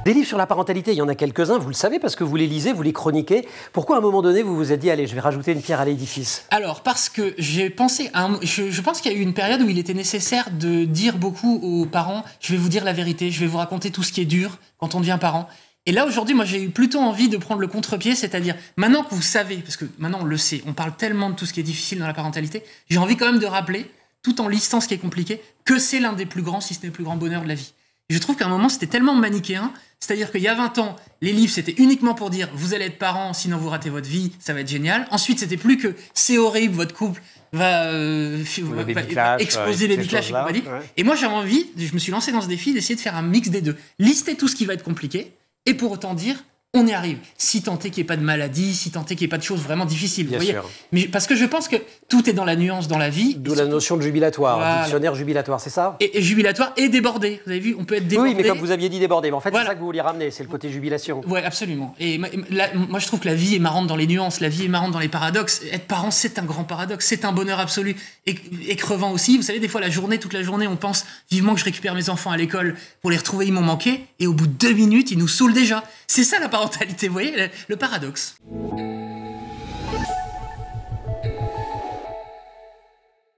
Des livres sur la parentalité, il y en a quelques-uns, vous le savez, parce que vous les lisez, vous les chroniquez. Pourquoi à un moment donné, vous vous êtes dit, allez, je vais rajouter une pierre à l'édifice? Alors, parce que j'ai pensé je pense qu'il y a eu une période où il était nécessaire de dire beaucoup aux parents, je vais vous dire la vérité, je vais vous raconter tout ce qui est dur quand on devient parent. Et là, aujourd'hui, moi, j'ai eu plutôt envie de prendre le contre-pied, c'est-à-dire, maintenant que vous savez, parce que maintenant on le sait, on parle tellement de tout ce qui est difficile dans la parentalité, j'ai envie quand même de rappeler, tout en listant ce qui est compliqué, que c'est l'un des plus grands, si ce n'est le plus grand bonheur de la vie. Et je trouve qu'à un moment, c'était tellement manichéen, c'est-à-dire qu'il y a 20 ans, les livres, c'était uniquement pour dire « vous allez être parent, sinon vous ratez votre vie, ça va être génial ». Ensuite, c'était plus que « c'est horrible, votre couple va exploser les clashs et compagnie ». Et moi, j'avais envie, je me suis lancé dans ce défi d'essayer de faire un mix des deux. Lister tout ce qui va être compliqué, et pour autant dire on y arrive. Si tant est qu'il n'y ait pas de maladie, si tant est qu'il n'y ait pas de choses vraiment difficiles. Bien vous voyez. sûr. Mais parce que je pense que tout est dans la nuance dans la vie. D'où la notion de jubilatoire, Voilà. dictionnaire jubilatoire, c'est ça? Et jubilatoire et débordé. Vous avez vu, on peut être débordé. Oui, mais comme vous aviez dit débordé. Mais en fait, Voilà. c'est ça que vous vouliez ramener, c'est le côté jubilation. Ouais, absolument. Et moi, je trouve que la vie est marrante dans les nuances, la vie est marrante dans les paradoxes. Être parent, c'est un grand paradoxe, c'est un bonheur absolu. Et crevant aussi. Vous savez, des fois, toute la journée, on pense vivement que je récupère mes enfants à l'école pour les retrouver, ils m'ont manqué. Et au bout de 2 minutes, ils nous saoulent déjà. C'est ça la parentalité, vous voyez, le paradoxe.